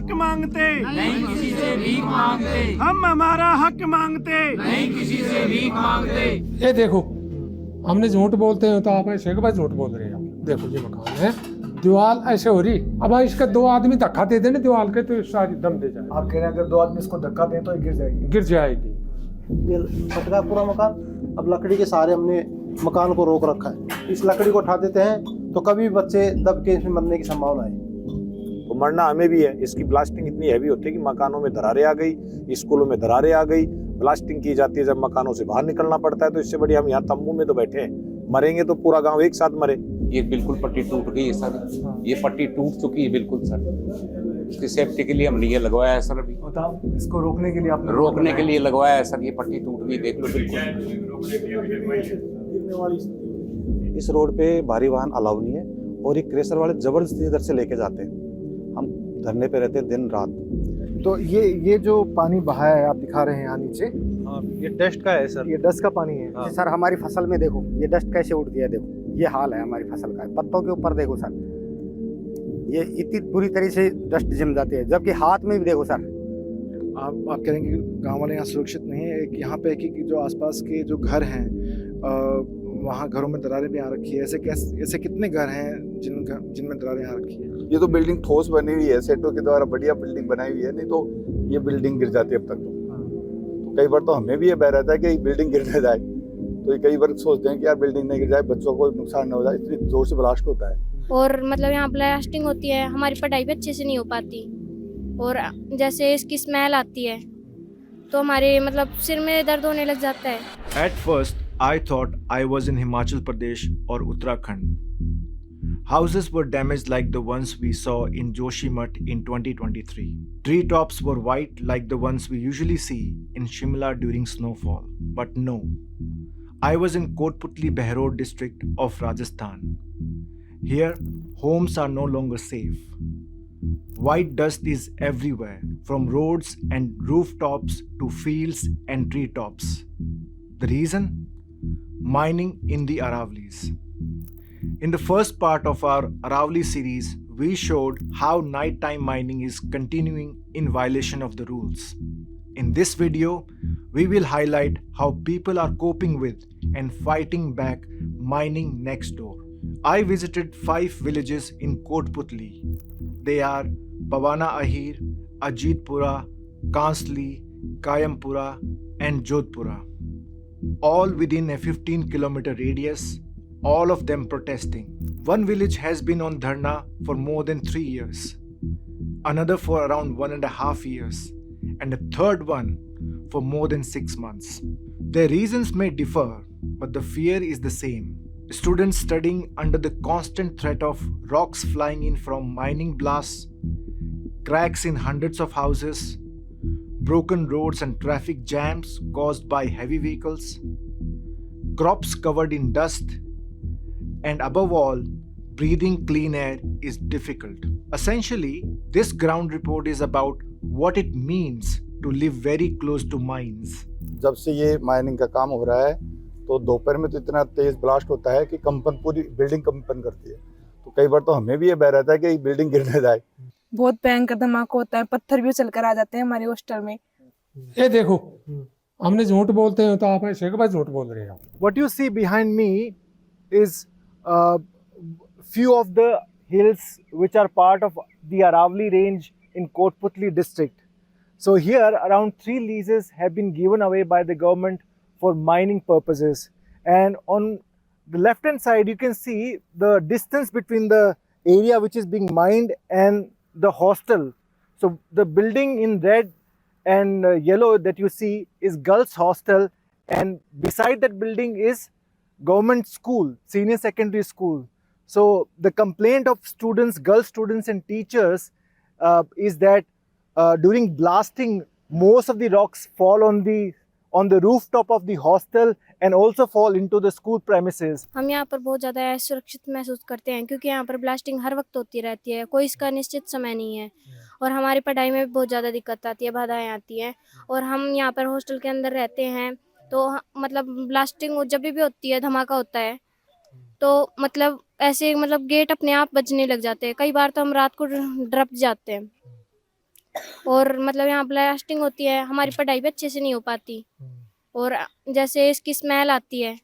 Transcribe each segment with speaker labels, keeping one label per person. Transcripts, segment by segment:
Speaker 1: हक मांगते,
Speaker 2: नहीं किसी से भीख मांगते,
Speaker 1: हम हमारा हक मांगते,
Speaker 2: नहीं किसी से भीख मांगते।
Speaker 3: ये देखो, हमने झूठ बोलते हैं तो आप ऐसे के बाद झूठ बोल रहे हो। देखो ये मकान है, दीवार ऐसे हो रही, अब इसका दो आदमी धक्का दे देना दीवार के तो सारी दम दे जाए।
Speaker 4: आप कह रहे हैं अगर दो आदमी इसको धक्का दें तो ये गिर जाएगी?
Speaker 3: गिर जाएगी।
Speaker 5: ये फटका पूरा मकान। अब लकड़ी के सहारे हमने मकान को रोक रखा है। इस लकड़ी को उठा देते हैं तो कभी बच्चे दब के इसमें मरने की संभावना है।
Speaker 6: तो मरना हमें भी है। इसकी ब्लास्टिंग इतनी हैवी होती है कि मकानों में दरारें आ गई, स्कूलों में दरारें आ गई, ब्लास्टिंग की जाती है, जब मकानों से बाहर निकलना पड़ता है। तो इससे बढ़िया हम यहाँ तंबू में तो बैठे हैं, मरेंगे तो पूरा गांव एक साथ मरे।
Speaker 7: ये बिल्कुल पट्टी टूट गई है सर, ये पट्टी टूट चुकी है बिल्कुल सर। इसकी सेफ्टी के लिए हमने ये लगवाया है सर। अभी
Speaker 4: बताओ, इसको रोकने के लिए आपने
Speaker 7: रोकने के लिए लगवाया है सर। ये पट्टी टूट गई, देख लो बिल्कुल।
Speaker 8: इस रोड पे भारी वाहन अलाउ नहीं है और ये क्रेशर वाले जबरदस्ती इधर से लेके जाते हैं। हम धरने पे रहते हैं दिन रात।
Speaker 4: तो ये जो पानी बहाया है आप दिखा रहे हैं यहाँ नीचे,
Speaker 8: ये डस्ट का है सर,
Speaker 4: ये डस्ट का पानी है।
Speaker 5: सर हमारी फसल में देखो ये डस्ट कैसे उठ गया, देखो ये हाल है हमारी फसल का। पत्तों के ऊपर देखो सर, ये इतनी बुरी तरह से डस्ट जम जाती है, जबकि हाथ में भी देखो सर।
Speaker 4: आप कह रहे हैं कि गांव वाले यहाँ सुरक्षित नहीं है। एक यहाँ पे कि जो आसपास के जो घर हैं वहाँ घरों में दरारें भी आ रखी है। ऐसे कितने घर हैं जिनमें दरारें आ रखी है?
Speaker 9: ये तो बिल्डिंग ठोस बनी हुई है, सेटों के द्वारा बढ़िया बिल्डिंग बनाई हुई है, नहीं तो ये बिल्डिंग गिर जाती है अब तक तो कई बार तो हमें भी ये भय रहता है कि बिल्डिंग गिर न जाए। तो ये कई बार सोचते हैं कि यार बिल्डिंग नहीं गिर जाए, बच्चों को नुकसान न हो जाए, इतनी जोर से ब्लास्ट होता है।
Speaker 10: और मतलब यहाँ ब्लास्टिंग होती है, हमारी पढ़ाई भी अच्छे से नहीं हो पाती, और जैसे इसकी स्मेल आती है तो हमारे मतलब सिर में दर्द होने लग जाता है।
Speaker 4: At first, I thought I was in Himachal Pradesh or Uttarakhand. Houses were damaged like the ones we saw in Joshimath in 2023. Treetops were white like the ones we usually see in Shimla during snowfall. But no, I was in Kotputli Behror district of Rajasthan. Here, homes are no longer safe. White dust is everywhere, from roads and rooftops to fields and treetops. The reason? Mining in the Aravali's. In the first part of our Aravali series, we showed how nighttime mining is continuing in violation of the rules. In this video, we will highlight how people are coping with and fighting back mining next door. I visited 5 villages in Kotputli. They are Pawana Ahir, Ajitpura, Kansli, Kayampura and Jodhpura. All within a 15-kilometer radius, all of them protesting. One village has been on dharna for more than 3 years, another for around 1.5 years, and a third one for more than 6 months. Their reasons may differ, but the fear is the same. Students studying under the constant threat of rocks flying in from mining blasts, cracks in hundreds of houses, broken roads and traffic jams caused by heavy vehicles, crops covered in dust, and above all, breathing clean air is difficult. Essentially, this ground report is about what it means to live very close to mines.
Speaker 9: जब से ये mining का काम हो रहा है तो दोपहर में तो इतना तेज ब्लास्ट होता है कि कंपन, पूरी बिल्डिंग कंपन करती है। तो कई बार तो हमें भी ये भय रहता है कि बिल्डिंग गिर न जाए।
Speaker 11: बहुत भयंकर धमाका होता है, पत्थर भी उछल कर आ जाते हैं हमारे हॉस्टल में।
Speaker 3: ये देखो, हमने झूठ बोलते हैं तो आप ऐसे के बाद झूठ बोल रहे हो।
Speaker 4: What you see behind me is few of the hills which are part of the Aravali range in Kotputli district. So here around 3 leases have been given away by the government for mining purposes, and on the left hand side you can see the distance between the area which is being mined and the hostel. So the building in red and yellow that you see is Girls Hostel, and beside that building is government school, senior secondary school. So the complaint of students, girl students and teachers is that during blasting most of the rocks fall on the rooftop of the hostel and also fall into the school premises.
Speaker 10: हम यहाँ पर बहुत ज़्यादा सुरक्षित महसूस करते हैं क्योंकि यहाँ पर ब्लास्टिंग हर वक्त होती रहती है, कोई इसका निश्चित समय नहीं है, और हमारी पढ़ाई में भी बहुत ज़्यादा दिक्कत आती है, बाधाएं आती हैं। और हम यहाँ पर हॉस्टल के अंदर रहते हैं तो मतलब ब्लास्टिंग जब भी होती है, धमाका होता है तो मतलब ऐसे मतलब गेट अपने आप बजने लग जाते हैं। कई बार तो हम रात को डर जाते हैं और मतलब यहाँ ब्लास्टिंग होती है, हमारी पढ़ाई भी अच्छे से नहीं हो पाती। और जैसे इसकी स्मेल आती है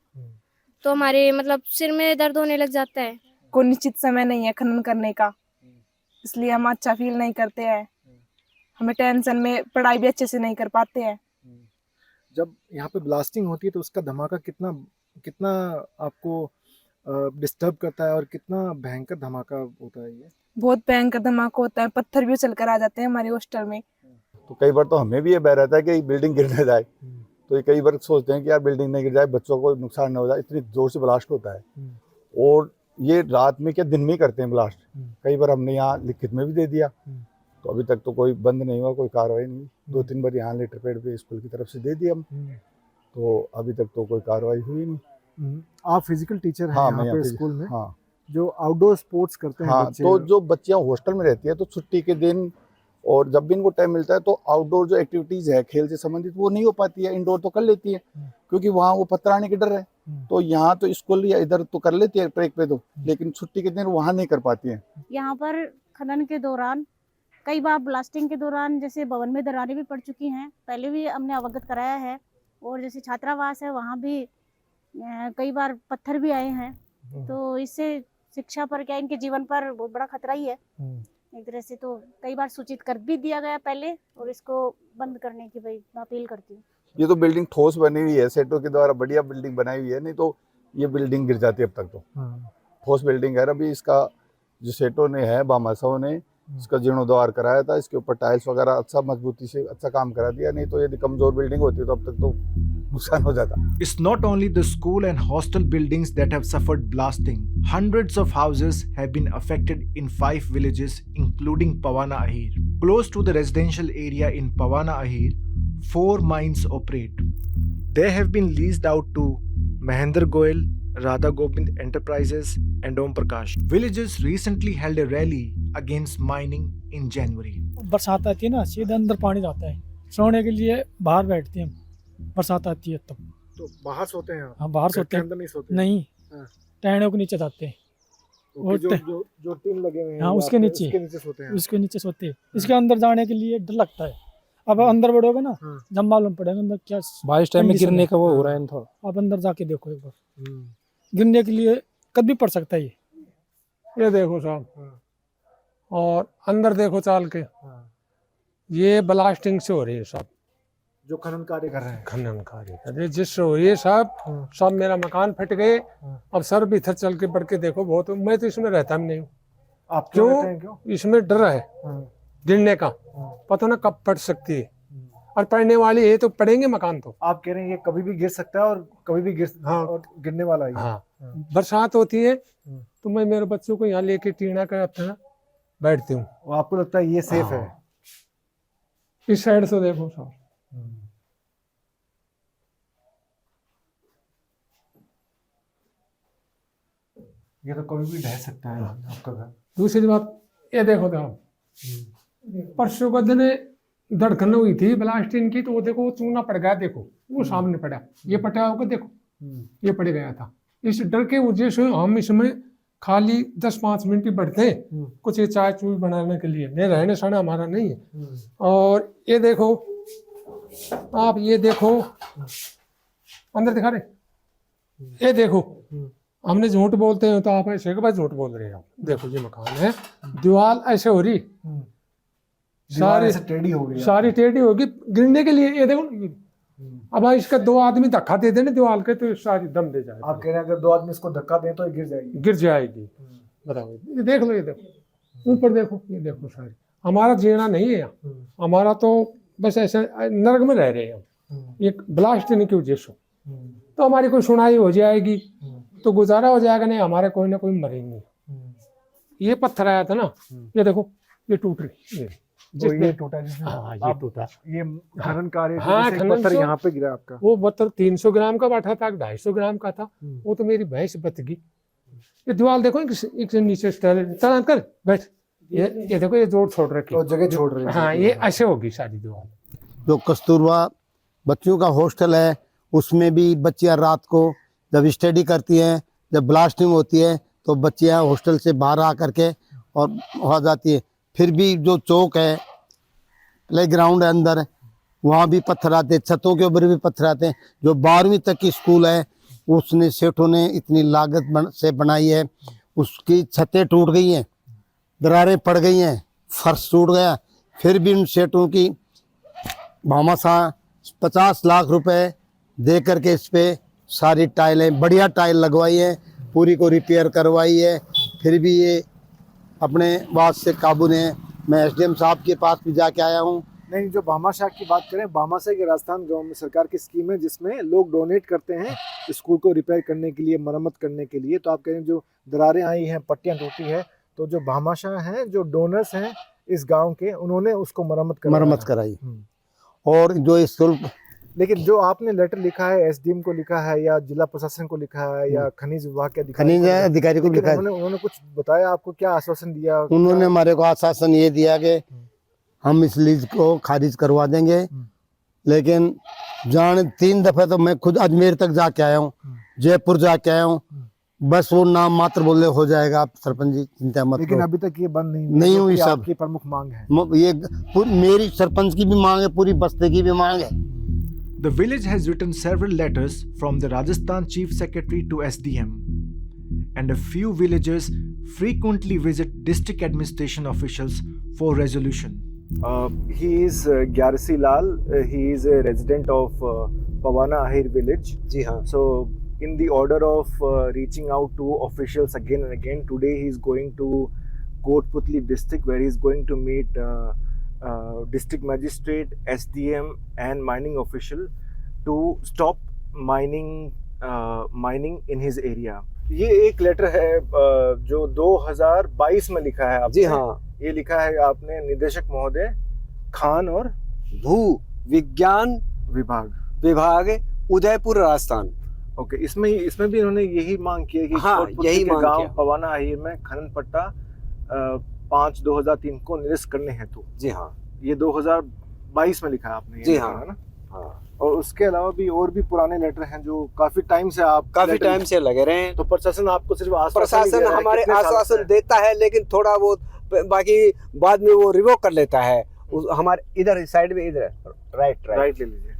Speaker 10: तो हमारे मतलब सिर में दर्द होने लग जाता है।
Speaker 11: कोई निश्चित समय नहीं है खनन करने का, इसलिए हम अच्छा फील नहीं करते हैं। हमें टेंशन में पढ़ाई भी अच्छे से नहीं कर पाते हैं।
Speaker 12: जब यहाँ पे ब्लास्टिंग होती है तो उसका धमाका कितना कितना आपको डिस्टर्ब करता है और कितना भयंकर धमाका होता है ये?
Speaker 11: बहुत भयंकर धमाका होता है, पत्थर भी उछल कर आ जाते हैं हमारे हॉस्टल में।
Speaker 9: तो कई बार तो हमें भी ये भय रहता है कि बिल्डिंग गिर न जाए, तो ये कई बार सोचते हैं कि यार बिल्डिंग नहीं गिर जाए, बच्चों को नुकसान न हो जाए, इतनी जोर से ब्लास्ट होता है। और ये रात में क्या दिन में ही करते हैं ब्लास्ट। कई बार हमने यहाँ लिखित में भी दे दिया, तो अभी तक तो कोई बंद नहीं हुआ, कोई कार्रवाई नहीं। 2-3 बार यहाँ लेटर पैड पे स्कूल की तरफ से दे दिया हम, तो अभी तक तो कोई कार्रवाई हुई नहीं।
Speaker 12: आप फिजिकल टीचर हैं
Speaker 9: हाँ,
Speaker 12: यहाँ
Speaker 9: मैं
Speaker 12: पे
Speaker 9: यहाँ
Speaker 12: स्कूल में?
Speaker 9: हाँ,
Speaker 12: जो आउटडोर स्पोर्ट्स करते हैं
Speaker 9: हाँ,
Speaker 12: बच्चे,
Speaker 9: तो जो बच्चियाँ हॉस्टल में रहती है तो छुट्टी के दिन और जब भी इनको टाइम मिलता है तो आउटडोर जो एक्टिविटीज है खेल से संबंधित वो नहीं हो पाती है, इंडोर तो कर लेती है क्योंकि वहाँ वो पत्थराने की डर है। तो यहाँ तो स्कूल या इधर तो कर लेती है ट्रैक पे तो, लेकिन छुट्टी के दिन वहाँ नहीं कर पाती है।
Speaker 13: यहाँ पर खनन के दौरान कई बार ब्लास्टिंग के दौरान जैसे भवन में दरारें भी पड़ चुकी हैं, पहले भी हमने अवगत कराया है। और जैसे छात्रावास है वहाँ भी कई बार पत्थर भी आए हैं, तो इससे शिक्षा पर क्या इनके जीवन पर बहुत बड़ा खतरा ही है एक तरह से। तो कई बार सूचित कर भी दिया गया पहले, और इसको बंद करने की भाई मैं अपील करती हूँ।
Speaker 9: ये तो बिल्डिंग ठोस बनी हुई है, सेठों के द्वारा बढ़िया बिल्डिंग बनाई हुई है, नहीं तो ये बिल्डिंग गिर जाती है अब तक तो। ठोस बिल्डिंग है। अभी इसका जो सेठों ने है, बामासाओं ने इसका जीर्णोद्धार कराया था, इसके ऊपर टाइल्स वगैरह अच्छा मजबूती से अच्छा काम करा दिया, नहीं तो यदि कमजोर बिल्डिंग होती तो अब तक तो नुकसान हो जाता।
Speaker 4: It's not only the school and hostel buildings that have suffered blasting. Hundreds of houses have been affected in 5 villages, including Pawana Ahir. Close to the residential area in Pawana Ahir, 4 mines operate. They have been leased out to Mahendra Goyal, Radha Gobind Enterprises, and Om Prakash. Villages recently held a rally against mining in January.
Speaker 1: बरसात आती है ना, सीधे अंदर पानी जाता है, सोने के लिए बाहर बैठते हैं। बरसात आती है तब
Speaker 12: तो बाहर सोते हैं आप?
Speaker 1: हाँ, बाहर सोते हैं।
Speaker 12: अंदर नहीं सोते?
Speaker 1: नहीं,
Speaker 12: हाँ।
Speaker 1: टहनियों के नीचे जाते हैं।
Speaker 12: ओके, जो टीन लगे हुए हैं
Speaker 1: हाँ, उसके नीचे
Speaker 12: सोते हैं।
Speaker 1: उसके नीचे सोते हैं। इसके अंदर जाने के लिए डर लगता है। अब अंदर बढ़ोगे ना, जब मालूम पड़ेगा अंदर क्या
Speaker 3: बारिश टाइम में गिरने का वो हो रहा है थोड़ा।
Speaker 1: आप अंदर जाके देखो एक बार, गिरने के लिए कभी पड़ सकता है
Speaker 3: ये देखो साहब, और अंदर देखो चाल के, ये ब्लास्टिंग से हो रही है सब।
Speaker 12: जो खनन कार्य कर रहे हैं,
Speaker 3: खनन कार्य अरे जिससे हो रही है सब सब मेरा मकान फट गए। अब सर भी इधर चल के बढ़ के देखो, बहुत मैं तो इसमें रहता भी नहीं हूँ।
Speaker 12: आप क्यों रहते हैं? क्यों?
Speaker 3: इसमें डर है गिरने का, पता ना कब पड़ सकती है, और पड़ने वाली है तो पड़ेंगे मकान तो।
Speaker 12: आप कह रहे हैं ये कभी भी गिर सकता है और कभी भी और गिरने वाला है।
Speaker 3: हाँ, बरसात होती है तो मैं मेरे बच्चों को यहाँ लेके टीना का अपना बैठती हूँ।
Speaker 12: आपको लगता है ये सेफ है?
Speaker 3: इस साइड से देखो साहब,
Speaker 12: ये तो कभी भी ढह सकता है आपका घर।
Speaker 3: दूसरी बात ये देखो साहब, परसों का दिन धड़कन हुई थी ब्लास्टिंग की, तो वो देखो चूना पड़ गया, देखो वो सामने पड़ा, ये पटा होगा देखो, ये पड़ गया था। इस डर के वजह से हम इसमें खाली 10-5 मिनट ही बैठते हैं, कुछ ये चाय चूई बनाने के लिए, नहीं रहने सहना हमारा नहीं है। और ये देखो आप, ये देखो अंदर दिखा रहे, ये देखो हमने झूठ बोलते हैं तो आप ऐसे के बाद झूठ बोल रहे हैं। देखो ये मकान है, दीवार ऐसे हो रही, सारी
Speaker 12: टेढ़ी हो गई,
Speaker 3: सारी टेढ़ी होगी गिरने के लिए। ये देखो अब इसका 2 आदमी धक्का दे देने दीवार के तो सारी दम दे जाएगी।
Speaker 12: आप कह रहे हैं अगर 2 आदमी इसको धक्का दें तो गिर जाएगी?
Speaker 3: गिर जाएगी। बताओ, ये देख लो, ये देखो ऊपर देखो, ये देखो सारी। हमारा जीना नहीं है यहाँ, हमारा तो बस ऐसे नरक में रह रहे हैं हम, एक ब्लास्टिंग की वजह से। तो हमारी कोई सुनाई हो जाएगी तो गुजारा हो जाएगा, नहीं हमारे कोई ना कोई मरेंगे। ये पत्थर आया था ना, ये देखो ये टूट रही,
Speaker 12: ये टूटा जिसमें?
Speaker 3: हाँ, ये टूटा।
Speaker 12: ये खनन कार्य
Speaker 3: हाँ,
Speaker 12: पत्थर यहाँ पे गिरा आपका?
Speaker 3: वो पत्थर 300 ग्राम का बैठा था, 250 ग्राम का था, वो तो मेरी भैंस बच गई। ये दीवार देखो, एक नीचे चला कर बैठ, ये देखो ये जोड़ छोड़ रखी,
Speaker 12: तो जगह छोड़ रही है।
Speaker 3: हाँ, ये ऐसे होगी सारी दीवार।
Speaker 14: जो कस्तूरबा बच्चों का हॉस्टल है, उसमें भी बच्चियां रात को जब स्टडी करती हैं, जब ब्लास्टिंग होती है तो बच्चियां हॉस्टल से बाहर आ करके और हो जाती है। फिर भी जो चौक है प्ले ग्राउंड है अंदर, वहाँ भी पत्थर आते, छतों के ऊपर भी पत्थर आते हैं। जो 12वीं तक की स्कूल है उसने सेठों ने इतनी लागत से बनाई है, उसकी छतें टूट गई हैं, दरारें पड़ गई हैं, फर्श टूट गया, फिर भी उन सेठों की भामाशाह 50 लाख रुपए दे करके इस पे सारी टाइलें, बढ़िया टाइल लगवाई है, पूरी को रिपेयर करवाई है, फिर भी ये अपने बात से काबू ने। मैं एसडीएम साहब के पास भी जाके आया हूँ।
Speaker 12: नहीं, जो भामाशाह की बात करें, भामाशाह की राजस्थान गवर्नमेंट सरकार की स्कीम है जिसमें लोग डोनेट करते हैं स्कूल को रिपेयर करने के लिए, मरम्मत करने के लिए। तो आप कह रहे हैं जो दरारें आई हैं, पट्टियां टूटी है, तो जो भामाशाह हैं, जो डोनर्स हैं इस गांव के, उन्होंने उसको मरम्मत
Speaker 14: कराई। और जो स्कूल,
Speaker 12: लेकिन जो आपने लेटर लिखा है एसडीएम को लिखा है या जिला प्रशासन को लिखा है या खनिज विभाग के
Speaker 14: अधिकारी को लिखा है,
Speaker 12: उन्होंने कुछ बताया आपको? क्या आश्वासन दिया?
Speaker 14: उन्होंने हमारे को आश्वासन ये दिया कि हम इस लीज को खारिज करवा देंगे, लेकिन 3 दफे तो मैं खुद अजमेर तक जाके आया हूँ, जयपुर जाके आया हूँ, बस वो नाम मात्र बोले हो जाएगा, आप सरपंच जी चिंता मत करो।
Speaker 12: लेकिन अभी तक ये बंद
Speaker 14: नहीं हुई। सब
Speaker 12: आपकी प्रमुख मांग है,
Speaker 14: ये मेरी सरपंच की भी मांग है, पूरी बस्ती की भी मांग है।
Speaker 4: The village has written several letters from the Rajasthan Chief Secretary to SDM, and a few villagers frequently visit district administration officials for resolution.
Speaker 12: He is Gyarsi Lal. He is a resident of Pawana Ahir village.
Speaker 8: जी हाँ।
Speaker 12: So, in the order of reaching out to officials again and again, today he is going to Kotputli district, where he is going to meet district magistrate, SDM, and mining official to stop mining in his area. ये एक letter है जो 2022 में लिखा है आपने।
Speaker 8: जी हाँ।
Speaker 12: ये लिखा है आपने निदेशक महोदय खान और
Speaker 8: भू विज्ञान
Speaker 12: विभाग
Speaker 8: उदयपुर राजस्थान।
Speaker 12: ओके, इसमें भी इन्होंने यही मांग की है कि
Speaker 8: हाँ, यही मांग
Speaker 12: गांव पवाना आहिर में खनन पट्टा 5/2003 को निरस्त करने हेतु।
Speaker 8: जी हाँ।
Speaker 12: ये 2022 में लिखा है आपने।
Speaker 8: जी हाँ,
Speaker 12: है ना? हाँ। और उसके अलावा भी और भी पुराने लेटर हैं जो काफी टाइम से
Speaker 8: लगे रहे हैं।
Speaker 12: तो प्रशासन आपको सिर्फ
Speaker 8: प्रशासन हमारे आश्वासन देता है, लेकिन थोड़ा बहुत, बाकी बाद में वो रिवोक कर लेता है। हमारे इधर साइड में, इधर राइट
Speaker 12: ले लीजिए।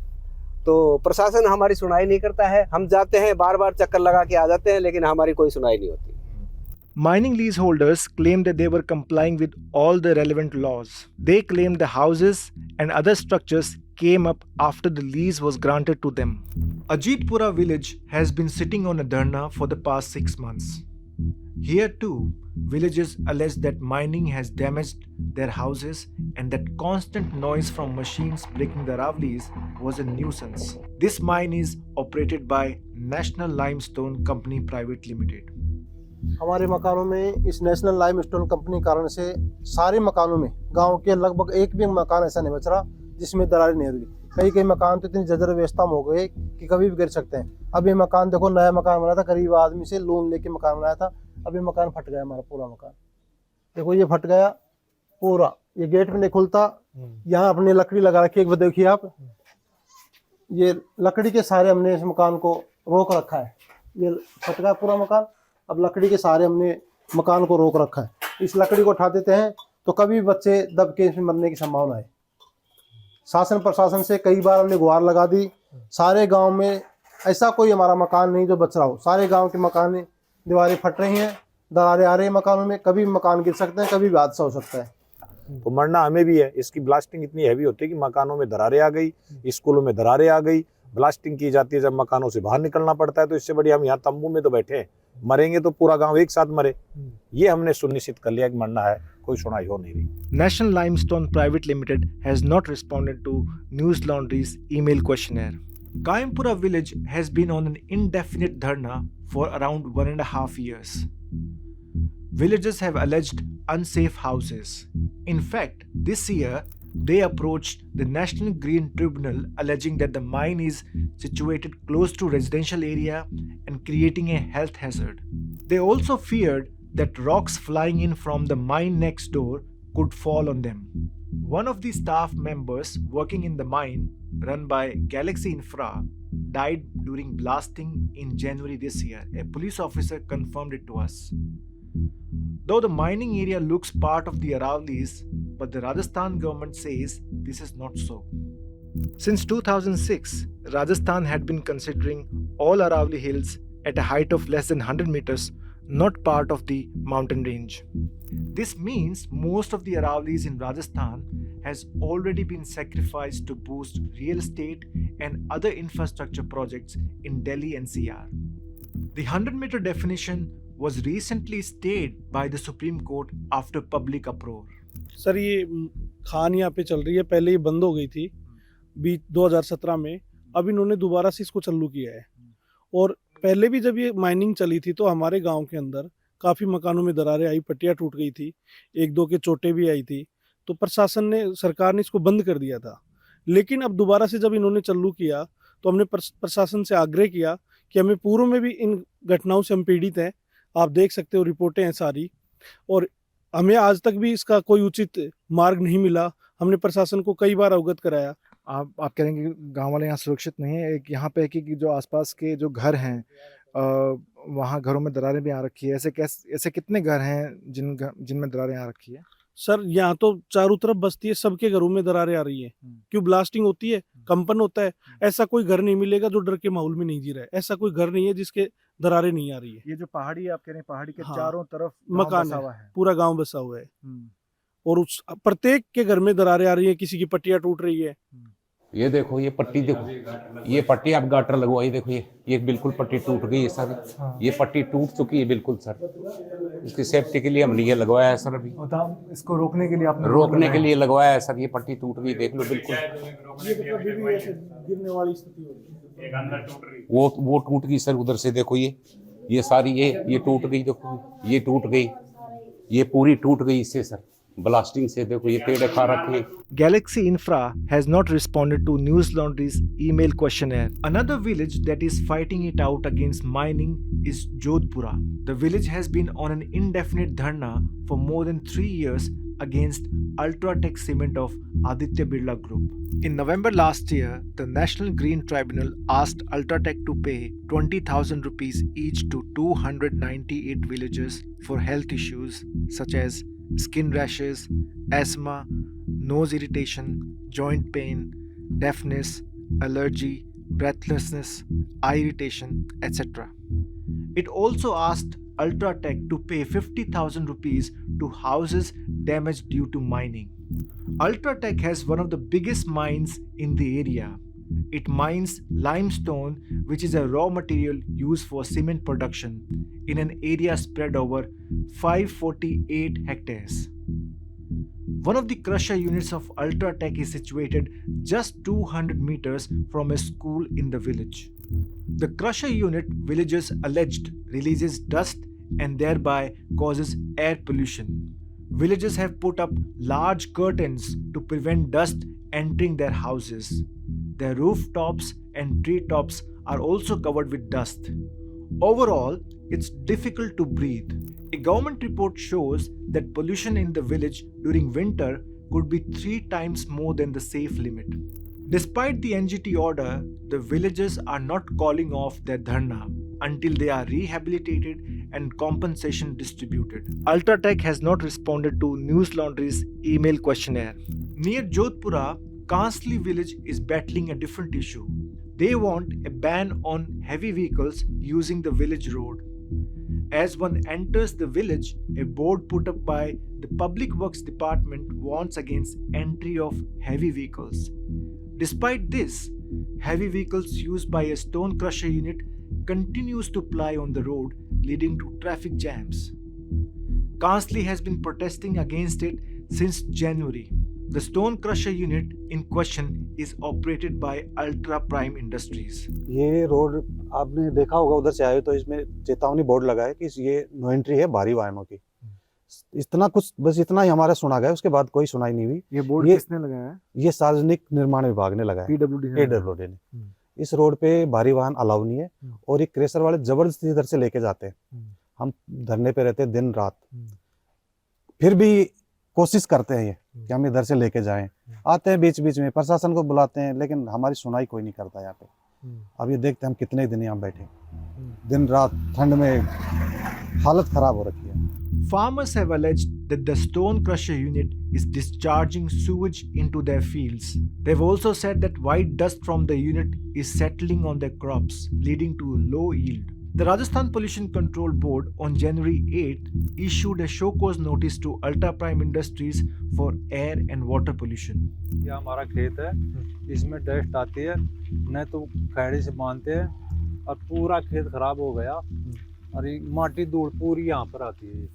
Speaker 8: तो प्रशासन हमारी सुनाई नहीं करता है। हम जाते हैं, बार बार चक्कर लगा के आ जाते हैं, लेकिन हमारी कोई सुनाई नहीं होती।
Speaker 4: Mining leaseholders claimed that they were complying with all the relevant laws. They claimed the houses and other structures came up after the lease was granted to them. Ajitpura village has been sitting on a dharna for the past 6 months. Here too, villagers allege that mining has damaged their houses and that constant noise from machines breaking the ravlis was a nuisance. This mine is operated by National Limestone Company Private Limited.
Speaker 15: हमारे मकानों में इस national limestone company कारण से सारे मकानों में, गांव के लगभग एक भी मकान ऐसा नहीं बच रहा जिसमें दरारें नहीं होगी। कई मकान तो इतनी जर्जर अवस्था में हो गए कि कभी भी गिर सकते हैं। अब ये मकान देखो, नया मकान बना था, गरीब आदमी से लोन लेके मकान बनाया था, अब ये मकान फट गया, हमारा पूरा मकान देखो ये फट गया पूरा। ये गेट में नहीं खुलता, यहाँ अपने लकड़ी लगा रखी है, एक बार देखिए आप, ये लकड़ी के सारे हमने इस मकान को रोक रखा है। ये फट गया पूरा मकान, अब लकड़ी के सारे हमने मकान को रोक रखा है। इस लकड़ी को उठा देते हैं तो कभी बच्चे दब के इसमें मरने की संभावना है। शासन प्रशासन से कई बार हमने गुहार लगा दी, सारे गांव में ऐसा कोई हमारा मकान नहीं जो बच रहा हो। सारे गांव के मकान दीवारें फट रही हैं, दरारें आ रही हैं मकानों में, कभी मकान गिर सकते हैं, कभी भी हादसा हो सकता है।
Speaker 6: तो मरना हमें भी है। इसकी ब्लास्टिंग इतनी हैवी होती है कि मकानों में दरारें आ गई, स्कूलों में दरारें आ गई, ब्लास्टिंग की जाती है, जब मकानों से बाहर निकलना पड़ता है। तो इससे बढ़िया हम यहाँ तंबू में तो बैठे हैं, मरेंगे तो पूरा गांव एक साथ मरे, ये हमने सुनिश्चित कर लिया कि मरना है, कोई सुनाई हो नहीं रही।
Speaker 4: National Limestone Private Limited has not responded to News Laundry's email questionnaire. Kaimpura village has been on an indefinite dharna for around 1.5 years. Villagers have alleged unsafe houses. In fact, this year they approached the National Green Tribunal alleging that the mine is situated close to residential area and creating a health hazard. They also feared that rocks flying in from the mine next door could fall on them. One of the staff members working in the mine run by Galaxy Infra died during blasting in January this year. A police officer confirmed it to us. Though the mining area looks part of the Aravallis, but the Rajasthan government says this is not so. Since 2006, Rajasthan had been considering all Aravalli hills at a height of less than 100 meters not part of the mountain range. This means most of the Aravallis in Rajasthan has already been sacrificed to boost real estate and other infrastructure projects in Delhi NCR. The 100-meter definition was recently stayed by the Supreme Court after public uproar.
Speaker 16: Sir ये खान यहाँ पे चल रही है, पहले ये बंद हो गई थी 2017 में, अब इन्होंने दोबारा से इसको चालू किया है। और पहले भी जब ये माइनिंग चली थी तो हमारे गांव के अंदर काफ़ी मकानों में दरारें आई, पट्टियाँ टूट गई थी, एक दो के चोटें भी आई थी, तो प्रशासन ने, सरकार ने इसको बंद कर दिया था। लेकिन अब दोबारा से जब इन्होंने चालू किया तो हमने प्रशासन से आग्रह किया कि हमें पूर्व में भी इन घटनाओं से हम पीड़ित हैं, आप देख सकते हो रिपोर्टें हैं सारी, और हमें आज तक भी इसका कोई उचित मार्ग नहीं मिला। हमने प्रशासन को कई बार अवगत कराया।
Speaker 4: आप कह रहे हैं कि गांव वाले यहाँ सुरक्षित नहीं है। एक यहाँ पे है कि जो आसपास के जो घर हैं वहाँ घरों में दरारें भी आ रखी है। ऐसे कितने घर हैं जिनमें दरारें आ रखी है?
Speaker 16: सर यहाँ तो चारों तरफ बस्ती है, सबके घरों में दरारें आ रही है। क्यों? ब्लास्टिंग होती है, कंपन होता है। ऐसा कोई घर नहीं मिलेगा जो डर के माहौल में नहीं जी रहा है। ऐसा कोई घर नहीं है जिसके दरारें नहीं आ रही है।
Speaker 4: ये जो पहाड़ी आप कह रहे हैं, पहाड़ी के
Speaker 16: हाँ,
Speaker 4: चारों तरफ
Speaker 16: मकान है, पूरा गांव बसा हुआ है, और उस प्रत्येक के घर में दरारें आ रही है, किसी की पट्टियां टूट रही है।
Speaker 7: ये देखो, ये पट्टी देखो, ये पट्टी आप गाटर लगवाई, देखो ये बिल्कुल पट्टी टूट गई है सर। ये पट्टी टूट चुकी है बिल्कुल सर। इसकी सेफ्टी के लिए हमने ये लगवाया है सर। अभी
Speaker 4: इसको रोकने के लिए आपने
Speaker 7: रोकने के लिए लगवाया है सर। ये पट्टी टूट गई, देख लो बिल्कुल।
Speaker 16: गिरने वाली स्थिति होगी।
Speaker 7: वो टूट गई सर, उधर से देखो, ये सारी ये टूट गई, देखो ये टूट गई, ये पूरी टूट गई इससे सर, ब्लास्टिंग से। देखो ये पेड़ खा रखे।
Speaker 4: Galaxy Infra has not responded to News Laundry's email questionnaire. Another village that is fighting it out against mining is Jodhpura. The village has been on an indefinite dharna for more than 3 years against Ultratech Cement of Aditya Birla Group. In November last year, the National Green Tribunal asked Ultratech to pay 20,000 rupees each to 298 villagers for health issues such as skin rashes, asthma, nose irritation, joint pain, deafness, allergy, breathlessness, eye irritation, etc. It also asked Ultratech to pay 50,000 rupees to houses damaged due to mining. Ultratech has one of the biggest mines in the area. It mines limestone, which is a raw material used for cement production, in an area spread over 548 hectares. One of the crusher units of Ultratech is situated just 200 meters from a school in the village. The crusher unit, villagers alleged, releases dust and thereby causes air pollution. Villagers have put up large curtains to prevent dust entering their houses. Their rooftops and treetops are also covered with dust. Overall, it's difficult to breathe. A government report shows that pollution in the village during winter could be 3 times more than the safe limit. Despite the NGT order, the villagers are not calling off their dharna until they are rehabilitated and compensation distributed. Ultratech has not responded to News Laundry's email questionnaire. Near Jodhpura, Kansli village is battling a different issue. They want a ban on heavy vehicles using the village road. As one enters the village, a board put up by the Public Works Department warns against entry of heavy vehicles. Despite this, heavy vehicles used by a stone crusher unit continues to ply on the road, leading to traffic jams. Kansli has been protesting against it since January. The stone crusher unit in question is operated by Ultra Prime Industries.
Speaker 15: ये road आपने देखा होगा, उधर से आए तो इसमें चेतावनी बोर्ड लगा है कि ये नो एंट्री है भारी वाहनों की। इतना कुछ, बस इतना ही हमारा सुना गया, उसके बाद कोई सुनाई नहीं हुई।
Speaker 4: ये बोर्ड किसने लगाया है?
Speaker 15: ये सार्वजनिक निर्माण विभाग ने लगाया, PWD ने। इस रोड पे भारी वाहन अलाउ नहीं है, और ये क्रेशर वाले जबरदस्ती इधर से लेके जाते हैं। हम धरने पे रहते हैं दिन रात, फिर भी कोशिश करते हैं ये कि हम इधर से लेके जाएं। आते हैं बीच बीच में, प्रशासन को बुलाते हैं, लेकिन हमारी सुनाई कोई नहीं करता यहाँ पे। अब ये देखते हैं हम कितने दिन यहाँ बैठे, दिन रात ठंड में हालत खराब हो रखी है।
Speaker 4: Farmers have alleged that the stone crusher unit is discharging sewage into their fields. They've also said that white dust from the unit is settling on their crops, leading to low yield. The Rajasthan Pollution Control Board on January 8 issued a show cause notice to Ultra Prime Industries for air and water pollution.
Speaker 17: ये हमारा खेत है, इसमें dust आती है, न तो खैड़ी से बांधते हैं और पूरा खेत खराब हो गया और ये माटी धूल पूरी यहाँ पर आती है।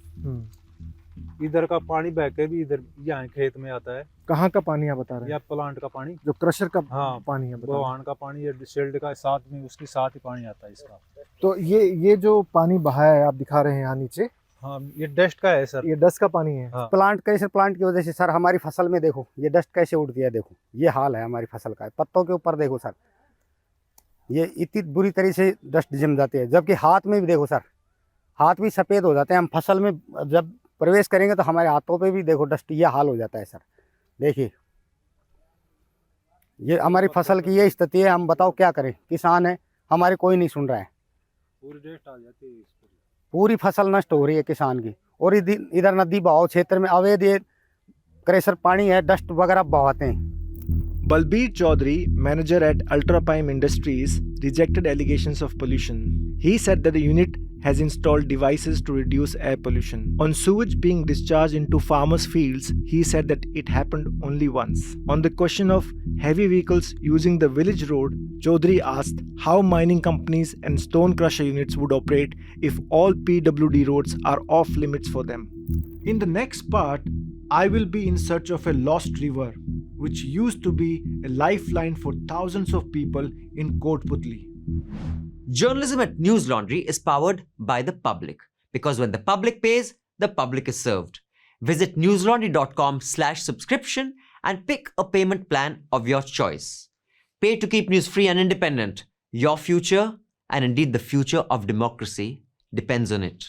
Speaker 17: इधर का पानी बह के भी इधर यहाँ खेत में आता है।
Speaker 15: कहाँ का पानी आप बता रहे हैं?
Speaker 17: या प्लांट का पानी,
Speaker 15: जो क्रशर का
Speaker 17: हाँ
Speaker 15: पानी है,
Speaker 17: भगवान का पानी, ये शेल्ड का साथ में उसके साथ ही पानी आता है इसका।
Speaker 15: तो ये जो पानी बहाया है आप दिखा रहे हैं यहाँ नीचे,
Speaker 17: हाँ ये डस्ट का है सर,
Speaker 15: ये डस्ट का पानी है।
Speaker 17: हाँ।
Speaker 5: प्लांट कैसे, प्लांट की वजह से सर हमारी फसल में देखो ये डस्ट कैसे उड़ती है, देखो ये हाल है हमारी फसल का। पत्तों के ऊपर देखो सर, ये इतनी बुरी तरह से डस्ट जम जाती है, जबकि हाथ में भी देखो सर, हाथ भी सफ़ेद हो जाते हैं। हम फसल में जब प्रवेश करेंगे तो हमारे हाथों पे भी देखो डस्ट, ये हाल हो जाता है सर। देखिए ये हमारी फसल की ये स्थिति है, हम बताओ क्या करें, किसान है हमारे, कोई नहीं सुन रहा है।
Speaker 17: पूरी डस्ट आ जाती है,
Speaker 5: पूरी फसल नष्ट हो रही है किसान की। और इधर नदी बहाव क्षेत्र में अवैध ये क्रशर पानी है, डस्ट वगैरह बहाते हैं।
Speaker 4: Balbir Chaudhary, manager at Ultra Prime Industries, rejected allegations of pollution. He said that the unit has installed devices to reduce air pollution. On sewage being discharged into farmers' fields, he said that it happened only once. On the question of heavy vehicles using the village road, Chaudhary asked how mining companies and stone crusher units would operate if all PWD roads are off limits for them. In the next part, I will be in search of a lost river, which used to be a lifeline for thousands of people in Kotputli.
Speaker 18: Journalism at News Laundry is powered by the public, because when the public pays, the public is served. Visit newslaundry.com/subscription and pick a payment plan of your choice. Pay to keep news free and independent. Your future, and indeed the future of democracy, depends on it.